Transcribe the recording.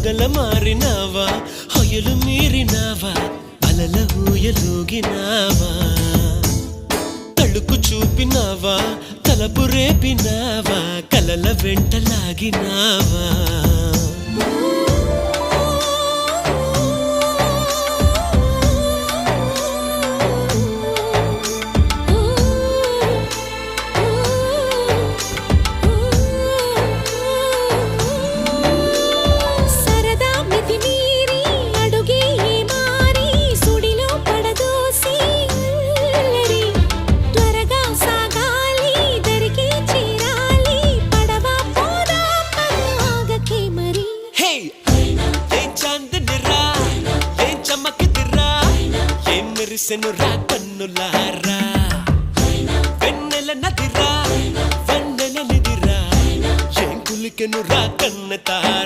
పగల మారినావా హొయలు మీరినావా అలల ఊయలూగినావా తళుకు చూపినావా తలపు రేపినావా కలల వెంటలాగినావా మెరిసెనురా కన్నులారా వెన్నెల నదిరా వెన్నెల నిదిరా ఏం కులికెనురా కన్నెతారా